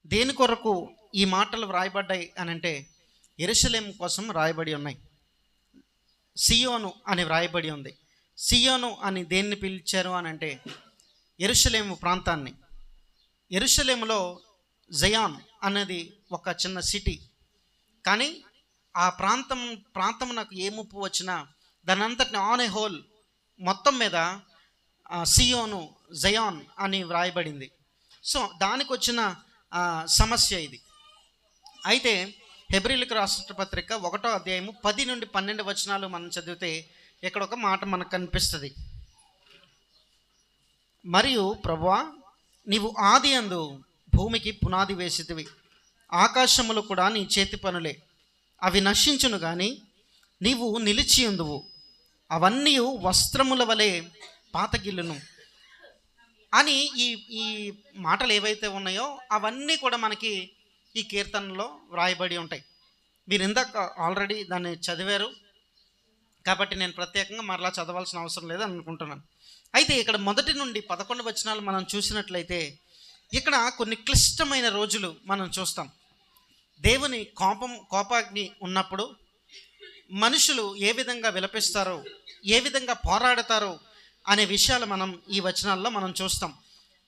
దేని కొరకు ఈ మాటలు వ్రాయబడ్డాయి అని అంటే యెరూషలేము కోసం వ్రాయబడి ఉన్నాయి. సియోను అని వ్రాయబడి ఉంది. సియోను అని దేన్ని పిలిచారు అని అంటే యెరూషలేము ప్రాంతాన్ని. యెరూషలేములో జయాన్ అనేది ఒక చిన్న సిటీ. కానీ ఆ ప్రాంతం నాకు ఏ ముప్పు వచ్చినా దాని అంతటిని ఆన్ ఏ హోల్ మొత్తం మీద సియోను జయాన్ అని వ్రాయబడింది. సో దానికి వచ్చిన సమస్య ఇది. అయితే హెబ్రీయులకు రాసిన పత్రిక 1వ అధ్యాయము 10 నుండి 12 వచనాలు మనం చదివితే ఇక్కడ ఒక మాట మనకు కనిపిస్తుంది. మరియు ప్రభువా, నీవు ఆది అందు భూమికి పునాది వేసితివి, ఆకాశములు కూడా నీ చేతి పనులే. అవి నశించును కానీ నీవు నిలిచి ఉందువు, అవన్నీ వస్త్రముల వలె పాతగిల్లును అని ఈ మాటలు ఏవైతే ఉన్నాయో అవన్నీ కూడా మనకి ఈ కీర్తనలో వ్రాయబడి ఉంటాయి. మీరు ఇందాక ఆల్రెడీ దాన్ని చదివారు కాబట్టి నేను ప్రత్యేకంగా మరలా చదవాల్సిన అవసరం లేదని అనుకుంటున్నాను. అయితే ఇక్కడ 1 నుండి 11 వచనాలు మనం చూసినట్లయితే ఇక్కడ కొన్ని క్లిష్టమైన రోజులు మనం చూస్తాం. దేవుని కోపాగ్ని ఉన్నప్పుడు మనుషులు ఏ విధంగా విలపిస్తారో, ఏ విధంగా పోరాడతారో అనే విషయాలు మనం ఈ వచనాల్లో మనం చూస్తాం.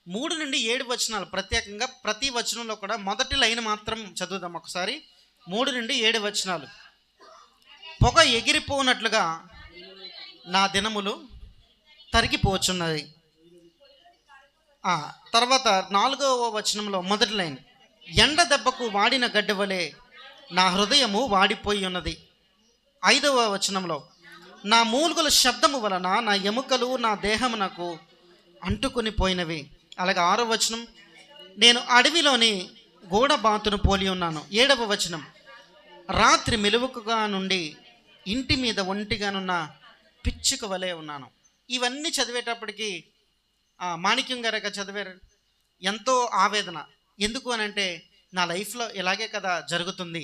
3 నుండి 7 వచనాలు ప్రత్యేకంగా ప్రతి వచనంలో కూడా మొదటి లైన్ మాత్రం చదువుదాం ఒకసారి. 3 నుండి 7 వచనాలు. పొగ ఎగిరిపోనట్లుగా నా దినములు తరిగిపోచున్నది. తర్వాత 4వ వచనంలో మొదటి లైన్, ఎండ దెబ్బకు వాడిన గడ్డి వలె నా హృదయము వాడిపోయి ఉన్నది. 5వ వచనంలో, నా మూలుగుల శబ్దము వలన నా ఎముకలు నా దేహమునకు అంటుకుని పోయినవి. అలాగే 6వ వచనం, నేను అడవిలోని గూడబాతును పోలి ఉన్నాను. 7వ వచనం, రాత్రి మెలుకుగా నుండి ఇంటి మీద ఒంటిగానున్న పిచ్చుక వలె ఉన్నాను. ఇవన్నీ చదివేటప్పటికి మాణిక్యం గారు చదివారు, ఎంతో ఆవేదన. ఎందుకు అని అంటే నా లైఫ్లో ఇలాగే కదా జరుగుతుంది.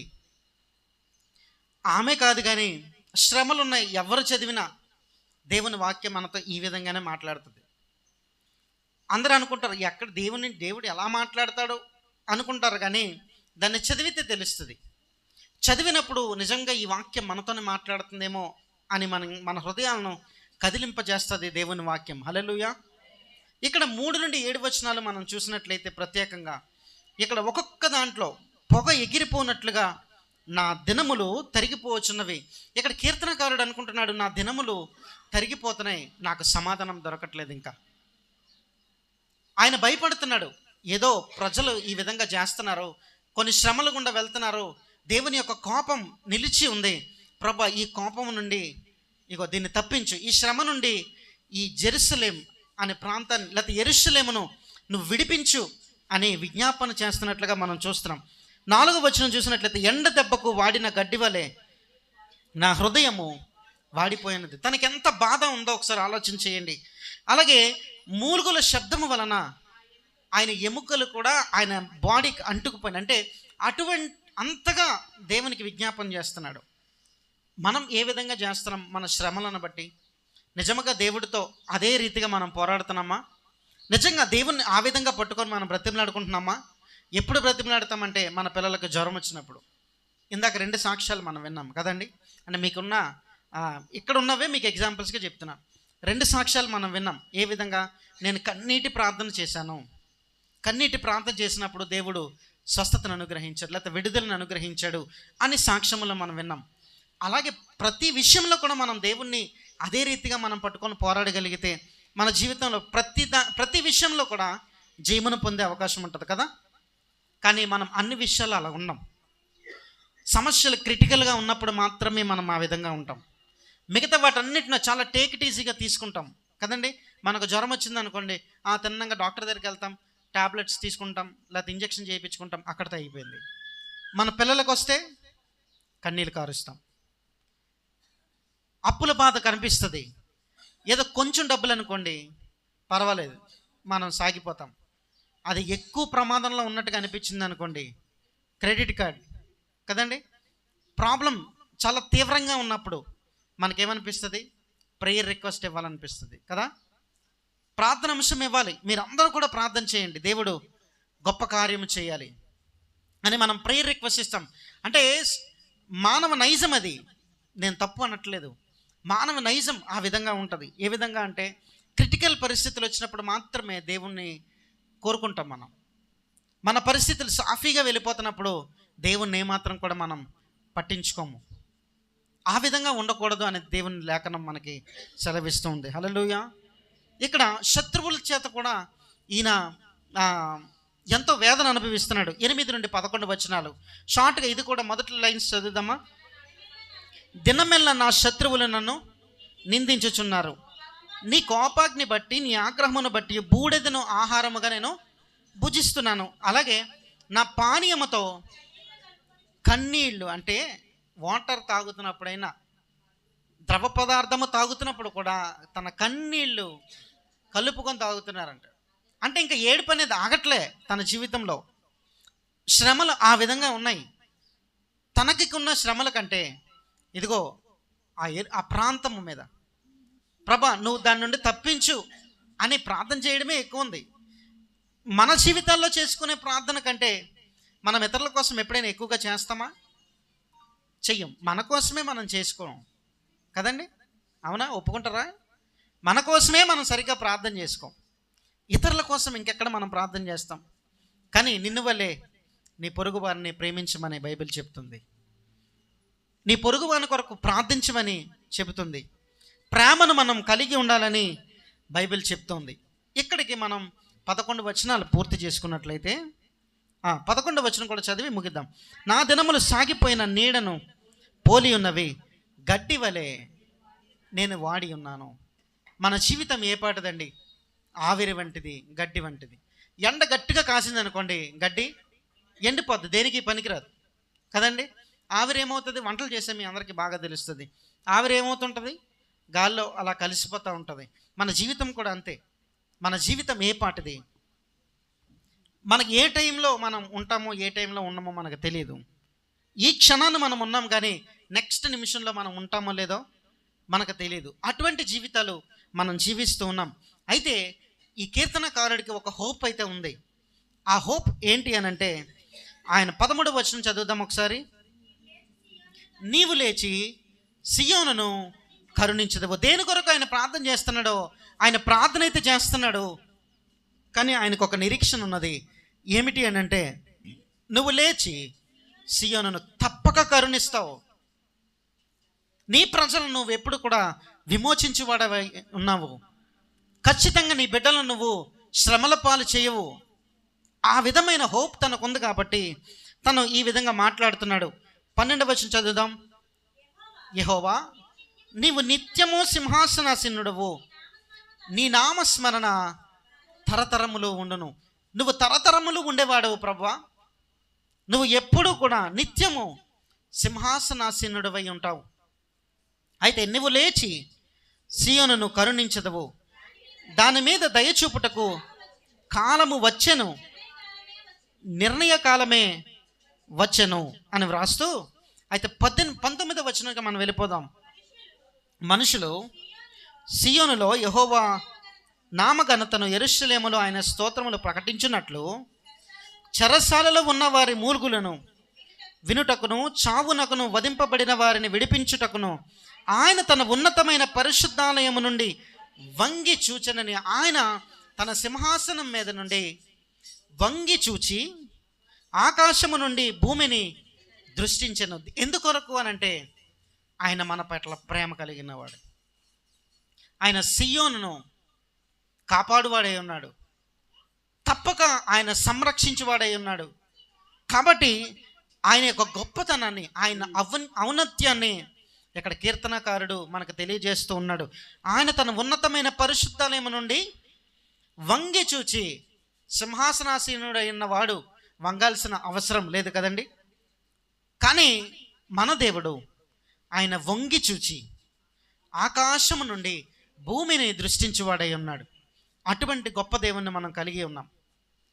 ఆమె కాదు కానీ శ్రమలున్నాయి. ఎవరు చదివినా దేవుని వాక్యం మనతో ఈ విధంగానే మాట్లాడుతుంది. అందరూ అనుకుంటారు ఎక్కడ దేవుడు ఎలా మాట్లాడతాడో అనుకుంటారు, కానీ దాన్ని చదివితే తెలుస్తుంది. చదివినప్పుడు నిజంగా ఈ వాక్యం మనతోనే మాట్లాడుతుందేమో అని మన హృదయాలను కదిలింపజేస్తుంది దేవుని వాక్యం. హల్లెలూయా. ఇక్కడ 3 నుండి 7 వచనాలు మనం చూసినట్లయితే ప్రత్యేకంగా ఇక్కడ ఒక్కొక్క దాంట్లో పొగ ఎగిరిపోనట్లుగా నా దినములు తరిగిపోవచ్చున్నవి. ఇక్కడ కీర్తనకారుడు అనుకుంటున్నాడు, నా దినములు తరిగిపోతున్నాయి, నాకు సమాధానం దొరకట్లేదు. ఇంకా ఆయన భయపడుతున్నాడు, ఏదో ప్రజలు ఈ విధంగా చేస్తున్నారు, కొన్ని శ్రమల గుండా వెళ్తున్నారు, దేవుని యొక్క కోపం నిలిచి ఉంది. ప్రభా, ఈ కోపం నుండి దీన్ని తప్పించు, ఈ శ్రమ నుండి ఈ జెరూసలేం అనే ప్రాంతాన్ని లేకపోతే యెరూషలేమును నువ్వు విడిపించు అని విజ్ఞాపన చేస్తున్నట్లుగా మనం చూస్తున్నాం. 4వ వచనం చూసినట్లయితే, ఎండ దెబ్బకు వాడిన గడ్డి వలె నా హృదయము వాడిపోయినది. తనకి ఎంత బాధ ఉందో ఒకసారి ఆలోచన చేయండి. అలాగే మూలుగుల శబ్దము వలన ఆయన ఎముకలు కూడా ఆయన బాడీకి అంటుకుపోయిన, అంటే అంతగా దేవునికి విజ్ఞాపన చేస్తున్నాడు. మనం ఏ విధంగా చేస్తున్నాం? మన శ్రమలను బట్టి నిజంగా దేవుడితో అదే రీతిగా మనం పోరాడుతున్నామా? నిజంగా దేవుణ్ణి ఆ విధంగా పట్టుకొని మనం బ్రతిమలాడుకుంటున్నామా? ఎప్పుడు బ్రతిమలాడతామంటే మన పిల్లలకు జ్వరం వచ్చినప్పుడు. ఇందాక 2 సాక్ష్యాలు మనం విన్నాం కదండి. అంటే మీకున్న ఇక్కడ ఉన్నవే మీకు ఎగ్జాంపుల్స్గా చెప్తున్నాను. 2 సాక్ష్యాలు మనం విన్నాం. ఏ విధంగా నేను కన్నీటి ప్రార్థన చేశాను, కన్నీటి ప్రార్థన చేసినప్పుడు దేవుడు స్వస్థతను అనుగ్రహించాడు, లేకపోతే విడుదలను అనుగ్రహించాడు అని సాక్ష్యములో మనం విన్నాం. అలాగే ప్రతి విషయంలో కూడా మనం దేవుణ్ణి అదే రీతిగా మనం పట్టుకొని పోరాడగలిగితే మన జీవితంలో ప్రతి విషయంలో కూడా జయమును పొందే అవకాశం ఉంటుంది కదా. కానీ మనం అన్ని విషయాలు అలా ఉన్నాం. సమస్యలు క్రిటికల్గా ఉన్నప్పుడు మాత్రమే మనం ఆ విధంగా ఉంటాం. మిగతా వాటన్నిటిని చాలా టేక్ ఇట్ ఈజీగా తీసుకుంటాం కదండి. మనకు జ్వరం వచ్చింది అనుకోండి, తిన్నంగా డాక్టర్ దగ్గరికి వెళ్తాం, టాబ్లెట్స్ తీసుకుంటాం, లేకపోతే ఇంజక్షన్ చేయించుకుంటాం, అక్కడితో అయిపోయింది. మన పిల్లలకు వస్తే కన్నీళ్ళు కారుస్తాం, అప్పుల బాధ కనిపిస్తుంది. ఏదో కొంచెం డబ్బులు అనుకోండి పర్వాలేదు, మనం సాగిపోతాం. అది ఎక్కువ ప్రమాదంలో ఉన్నట్టుగా అనిపించింది అనుకోండి, క్రెడిట్ కార్డ్ కదండి. ప్రాబ్లం చాలా తీవ్రంగా ఉన్నప్పుడు మనకేమనిపిస్తుంది? ప్రేయర్ రిక్వెస్ట్ ఇవ్వాలనిపిస్తుంది కదా. ప్రార్థన అంశం ఇవ్వాలి. మీరు అందరూ కూడా ప్రార్థన చేయండి, దేవుడు గొప్ప కార్యము చేయాలి. అని మనం ప్రేయర్ రిక్వెస్ట్ ఇస్తాం. అంటే మానవ నైజం అది, నేను తప్పు అనట్లేదు. మానవ నైజం ఆ విధంగా ఉంటుంది. ఏ విధంగా అంటే క్రిటికల్ పరిస్థితులు వచ్చినప్పుడు మాత్రమే దేవుణ్ణి కోరుకుంటాం. మన పరిస్థితులు సాఫీగా వెళ్ళిపోతున్నప్పుడు దేవుణ్ణి ఏమాత్రం కూడా మనం పట్టించుకోము. ఆ విధంగా ఉండకూడదు అని దేవుని లేఖనం మనకి సెలవిస్తూ ఉంది. హల్లెలూయా. ఇక్కడ శత్రువుల చేత కూడా ఈయన ఎంతో వేదన అనుభవిస్తున్నాడు. 8 నుండి 11 వచనాలు షార్ట్గా, ఇది కూడా మొదటి లైన్స్ చదువుదామా. దినమెల్ల నా శత్రువులు నన్ను నిందించుచున్నారు, నీ కోపాగ్ని బట్టి నీ ఆగ్రహమును బట్టి బూడిదను ఆహారముగా నేను భుజిస్తున్నాను. అలాగే నా పానీయముతో కన్నీళ్ళు, అంటే వాటర్ తాగుతున్నప్పుడైనా ద్రవ పదార్థము తాగుతున్నప్పుడు కూడా తన కన్నీళ్ళు కలుపుకొని తాగుతున్నారంట. అంటే ఇంకా ఏడుపు అనేది ఆగట్లే తన జీవితంలో. శ్రమలు ఆ విధంగా ఉన్నాయి. తనకి ఉన్న శ్రమల కంటే ఇదిగో ఆ ప్రాంతము మీద ప్రభా నువ్వు దాని నుండి తప్పించు అని ప్రార్థన చేయడమే ఎక్కువ ఉంది. మన జీవితాల్లో చేసుకునే ప్రార్థన కంటే మనం ఇతరుల కోసం ఎప్పుడైనా ఎక్కువగా చేస్తామా? చెయ్యం. మన కోసమే మనం చేసుకోం కదండి, అవునా? ఒప్పుకుంటారా? మన కోసమే మనం సరిగ్గా ప్రార్థన చేసుకోం. ఇతరుల కోసం ఇంకెక్కడ మనం ప్రార్థన చేస్తాం? కానీ నిన్ను వల్లే నీ పొరుగు వారిని ప్రేమించమని బైబిల్ చెప్తుంది. నీ పొరుగు వారి కొరకు ప్రార్థించమని చెబుతుంది. ప్రేమను మనం కలిగి ఉండాలని బైబిల్ చెప్తుంది. ఇక్కడికి మనం 11 వచనాలు పూర్తి చేసుకున్నట్లయితే 11వ వచనం కూడా చదివి ముగిద్దాం. నా దినములు సాగిపోయిన నీడను పోలి ఉన్నవి, గడ్డి వలె నేను వాడి ఉన్నాను. మన జీవితం ఏ పాటదండి? ఆవిరి వంటిది, గడ్డి వంటిది. ఎండ గట్టిగా కాసిందనుకోండి, గడ్డి ఎండిపోద్ది, దేనికి పనికిరాదు కదండి. ఆవిరి ఏమవుతుంది? వంటలు చేసే మీ అందరికీ బాగా తెలుస్తుంది. ఆవిరి ఏమవుతుంటుంది? గాల్లో అలా కలిసిపోతూ ఉంటుంది. మన జీవితం కూడా అంతే. మన జీవితం ఏ పాటిది? మనకి ఏ టైంలో మనం ఉంటామో ఏ టైంలో ఉన్నామో మనకు తెలియదు. ఈ క్షణాన్ని మనం ఉన్నాం, కానీ నెక్స్ట్ నిమిషంలో మనం ఉంటామో లేదో మనకు తెలియదు. అటువంటి జీవితాలు మనం జీవిస్తూ ఉన్నాం. అయితే ఈ కీర్తనకారుడికి ఒక హోప్ అయితే ఉంది. ఆ హోప్ ఏంటి అని అంటే, ఆయన 13వ వచనం చదువుదాం ఒకసారి. నీవు లేచి సియోనును కరుణించదవు. దేని కొరకు ఆయన ప్రార్థన చేస్తున్నాడో, ఆయన ప్రార్థన అయితే చేస్తున్నాడు, కానీ ఆయనకు ఒక నిరీక్షణ ఉన్నది. ఏమిటి అని అంటే, నువ్వు లేచి సియోనును తప్పక కరుణిస్తావు. నీ ప్రజలను నువ్వు ఎప్పుడు కూడా విమోచించేవాడవై ఉన్నావు. ఖచ్చితంగా నీ బిడ్డలను నువ్వు శ్రమల పాలు చేయవు. ఆ విధమైన హోప్ తనకుంది కాబట్టి తను ఈ విధంగా మాట్లాడుతున్నాడు. 12వ వచనం చదువుదాం. యెహోవా, నీవు నిత్యము సింహాసనాసీనుడవు, నీ నామస్మరణ తరతరములు ఉండును. నువ్వు తరతరములు ఉండేవాడవు ప్రభువా. నువ్వు ఎప్పుడూ కూడా నిత్యము సింహాసనాసీనుడవై ఉంటావు. అయితే నువ్వు లేచి సియోనును కరుణించదవు, దాని మీద దయచూపుటకు కాలము వచ్చెను, నిర్ణయ కాలమే వచ్చెను అని వ్రాస్తూ, అయితే 19వ వచనంగా మనం వెళ్ళిపోదాం. మనుషులు సియోనులో యెహోవా నామఘనతను, యెరూషలేములో ఆయన స్తోత్రములు ప్రకటించున్నట్లు చెరసాలలో ఉన్న వారి మూల్గులను వినుటకును, చావునకును వధింపబడిన వారిని విడిపించుటకును ఆయన తన ఉన్నతమైన పరిశుద్ధాలయము నుండి వంగి చూచనని, ఆయన తన సింహాసనం మీద నుండి వంగి చూచి ఆకాశము నుండి భూమిని దృష్టించెను. ఎందుకొరకు అనంటే, ఆయన మన పట్ల ప్రేమ కలిగినవాడు. ఆయన సియోనును కాపాడువాడై ఉన్నాడు. తప్పక ఆయన సంరక్షించువాడై ఉన్నాడు. కాబట్టి ఆయన యొక్క గొప్పతనాన్ని, ఆయన ఔన్నత్యాన్ని ఇక్కడ కీర్తనకారుడు మనకు తెలియజేస్తూ ఉన్నాడు. ఆయన తన ఉన్నతమైన పరిశుద్ధాలయం నుండి వంగి చూచి, సింహాసనాసీనుడైన వాడు వంగాల్సిన అవసరం లేదు కదండి. కానీ మన దేవుడు ఆయన వంగి చూచి ఆకాశము నుండి భూమిని దృష్టించువాడై ఉన్నాడు. అటువంటి గొప్ప దేవుణ్ణి మనం కలిగి ఉన్నాం.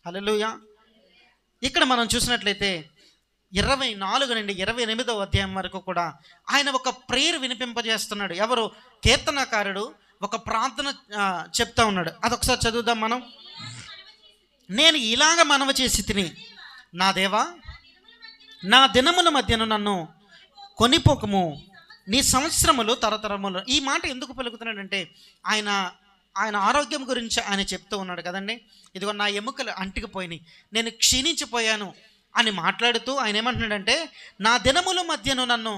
హల్లెలూయా. ఇక్కడ మనం చూసినట్లయితే 24 నుండి 28వ అధ్యాయం వరకు కూడా ఆయన ఒక ప్రేయర్ వినిపింపజేస్తున్నాడు. ఎవరు? కీర్తనకారుడు ఒక ప్రార్థన చెప్తా ఉన్నాడు. అదొకసారి చదువుదాం మనం. నేను ఇలాగ మనవి చేసి తిని, నా దేవా నా దినముల మధ్యను నన్ను కొనిపోకము, నీ సంవత్సరములు తరతరములు. ఈ మాట ఎందుకు పలుకుతున్నాడంటే ఆయన ఆయన ఆరోగ్యం గురించి ఆయన చెప్తూ ఉన్నాడు కదండి. ఇదిగో నా ఎముకలు అంటికిపోయినాయి, నేను క్షీణించిపోయాను అని మాట్లాడుతూ ఆయన ఏమంటున్నాడంటే, నా దినముల మధ్యను నన్ను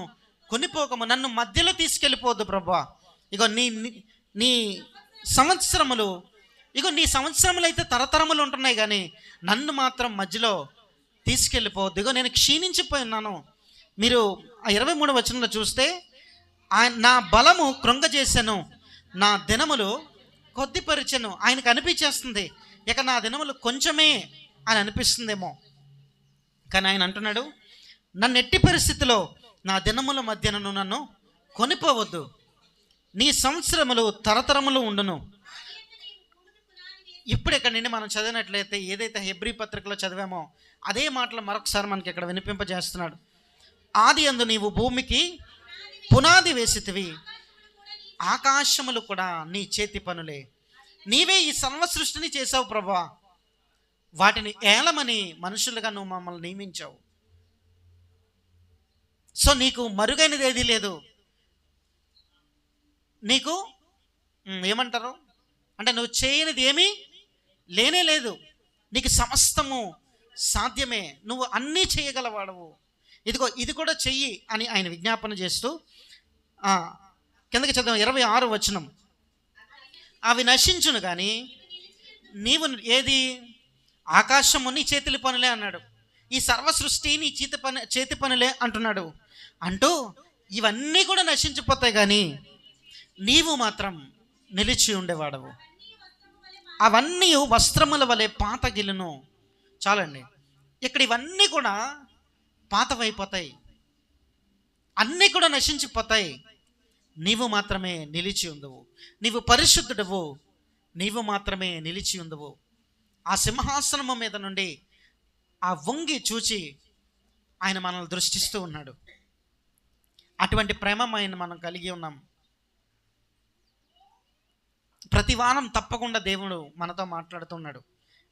కొనిపోకము, నన్ను మధ్యలో తీసుకెళ్ళిపోవద్దు ప్రభువా. ఇగో నీ నీ సంవత్సరములు, ఇగో నీ సంవత్సరములు అయితే తరతరములు ఉంటున్నాయి, కానీ నన్ను మాత్రం మధ్యలో తీసుకెళ్ళిపోవద్దు. ఇగో నేను క్షీణించిపోయినాను. మీరు ఆ 23వ వచనంలో చూస్తే, నా బలము కృంగజేశాను, నా దినములు కొద్దిపరిచెను. ఆయనకు అనిపించేస్తుంది ఇక నా దినములు కొంచెమే అని అనిపిస్తుందేమో, కానీ ఆయన అంటున్నాడు, నన్ను ఎట్టి పరిస్థితిలో నా దినముల మధ్యను నన్ను కొనిపోవద్దు, నీ సంవత్సరములు తరతరములు ఉండును. ఇప్పుడు ఇక్కడ నుండి మనం చదివినట్లయితే ఏదైతే హెబ్రీ పత్రికలో చదివామో అదే మాటలు మరొకసారి మనకి ఇక్కడ వినిపింపజేస్తున్నాడు. ఆది యందు నీవు భూమికి పునాది వేసితివి, ఆకాశములు కూడా నీ చేతి పనులే, నీవే ఈ సర్వ సృష్టిని చేసావు ప్రభువా, వాటిని ఏలమని మనుషులుగా నువ్వు మమ్మల్ని నియమించావు. సో నీకు మరుగైనది ఏదీ లేదు, నీకు ఏమంటారు అంటే నువ్వు చేయనిది ఏమీ లేనే లేదు, నీకు సమస్తము సాధ్యమే, నువ్వు అన్నీ చేయగలవాడవు, ఇదిగో ఇది కూడా చెయ్యి అని ఆయన విజ్ఞాపన చేస్తూ కిందకి చదివాం 26వ వచనం. అవి నశించును కానీ నీవు ఏది, ఆకాశము నీ చేతుల పనులే అన్నాడు, ఈ సర్వ సృష్టి నీ చేతి పనులే అంటున్నాడు. అంటూ ఇవన్నీ కూడా నశించిపోతాయి, కానీ నీవు మాత్రం నిలిచి ఉండేవాడవు, అవన్నీ వస్త్రముల వలె పాతగిలును. చాలండి, ఇక్కడ ఇవన్నీ కూడా పాతవైపోతాయి, అన్నీ కూడా నశించిపోతాయి, నీవు మాత్రమే నిలిచి ఉండవు, నీవు పరిశుద్ధుడవు, నీవు మాత్రమే నిలిచి ఉండవు. ఆ సింహాసనము మీద నుండి ఆ వంగి చూచి ఆయన మనల్ని దృష్టిస్తూ ఉన్నాడు. అటువంటి ప్రేమ మనం కలిగి ఉన్నాం. ప్రతి వారం తప్పకుండా దేవుడు మనతో మాట్లాడుతున్నాడు.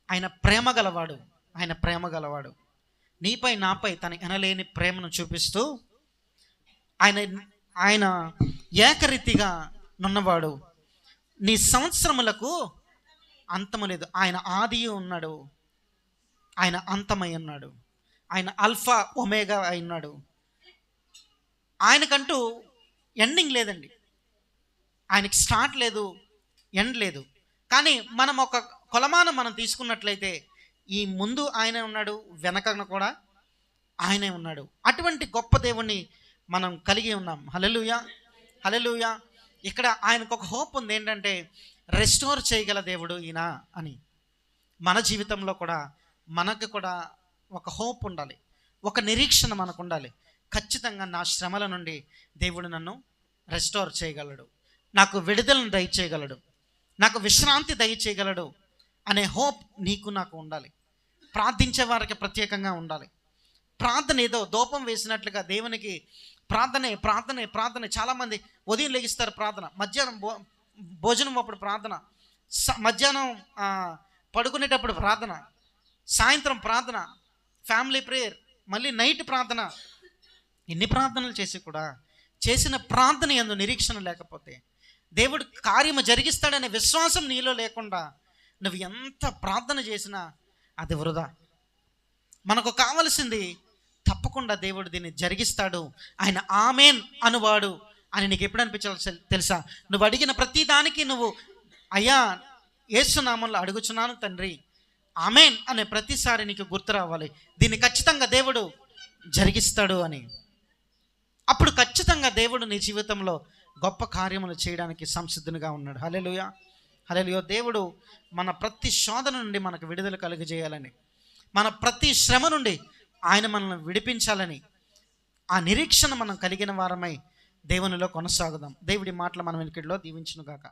ఆయన ప్రేమ గలవాడు, ఆయన ప్రేమ గలవాడు, నీపై నాపై తన ఎనలేని ప్రేమను చూపిస్తూ ఆయన ఏకరీతిగా నున్నవాడు. నీ సంవత్సరములకు అంతము లేదు, ఆయన ఆది ఉన్నాడు, ఆయన అంతమై ఉన్నాడు, ఆయన ఆల్ఫా ఒమేగా అయినాడు. ఆయనకంటూ ఎండింగ్ లేదండి, ఆయనకి స్టార్ట్ లేదు, ఎండ్ లేదు. కానీ మనం ఒక కొలమానం మనం తీసుకున్నట్లయితే ఈ ముందు ఆయనే ఉన్నాడు, వెనకన కూడా ఆయనే ఉన్నాడు. అటువంటి గొప్ప దేవుణ్ణి మనం కలిగి ఉన్నాం. హల్లెలూయా, హల్లెలూయా. ఇక్కడ ఆయనకు ఒక హోప్ ఉంది, ఏంటంటే రెస్టోర్ చేయగల దేవుడు ఈయన అని. మన జీవితంలో కూడా మనకు కూడా ఒక హోప్ ఉండాలి, ఒక నిరీక్షణ మనకు ఉండాలి. ఖచ్చితంగా నా శ్రమల నుండి దేవుడు నన్ను రెస్టోర్ చేయగలడు, నాకు విడుదలను దయచేయగలడు, నాకు విశ్రాంతి దయచేయగలడు అనే హోప్ నీకు నాకు ఉండాలి. ప్రార్థించే వారికి ప్రత్యేకంగా ఉండాలి. ప్రార్థన ఏదో దూపం వేసినట్లుగా దేవునికి ప్రార్థనే ప్రార్థనే ప్రార్థనే. చాలామంది ఉదయం లెగిస్తారు ప్రార్థన, మధ్యాహ్నం భోజనం అప్పుడు ప్రార్థన, మధ్యాహ్నం పడుకునేటప్పుడు ప్రార్థన, సాయంత్రం ప్రార్థన, ఫ్యామిలీ ప్రేయర్, మళ్ళీ నైట్ ప్రార్థన. ఎన్ని ప్రార్థనలు చేసి కూడా చేసిన ప్రార్థన యందు నిరీక్షణ లేకపోతే, దేవుడు కార్యము జరిగిస్తాడనే విశ్వాసం నీలో లేకుండా నువ్వు ఎంత ప్రార్థన చేసినా అది వృధా. మనకు కావలసింది తప్పకుండా దేవుడు దీన్ని జరిగిస్తాడు, ఆయన ఆమెన్ అనువాడు అని నీకు ఎప్పుడు అనిపించాలి తెలుసా? నువ్వు అడిగిన ప్రతి దానికి నువ్వు అయ్యా యేసు నామములో అడుగుచున్నాను తండ్రి, ఆమెన్ అనే ప్రతిసారి నీకు గుర్తు రావాలి, దీన్ని ఖచ్చితంగా దేవుడు జరిగిస్తాడు అని. అప్పుడు ఖచ్చితంగా దేవుడు నీ జీవితంలో గొప్ప కార్యములు చేయడానికి సంసిద్ధునిగా ఉన్నాడు. హల్లెలూయా, హల్లెలూయా. దేవుడు మన ప్రతి శోధన నుండి మనకు విడుదల కలుగజేయాలని, మన ప్రతి శ్రమ నుండి ఆయన మనల్ని విడిపించాలని ఆ నిరీక్షణ మనం కలిగిన వారమై దేవునిలో కొనసాగుదాం. దేవుడి మాటలు మనం వెనుకడిలో దీవించును గాక.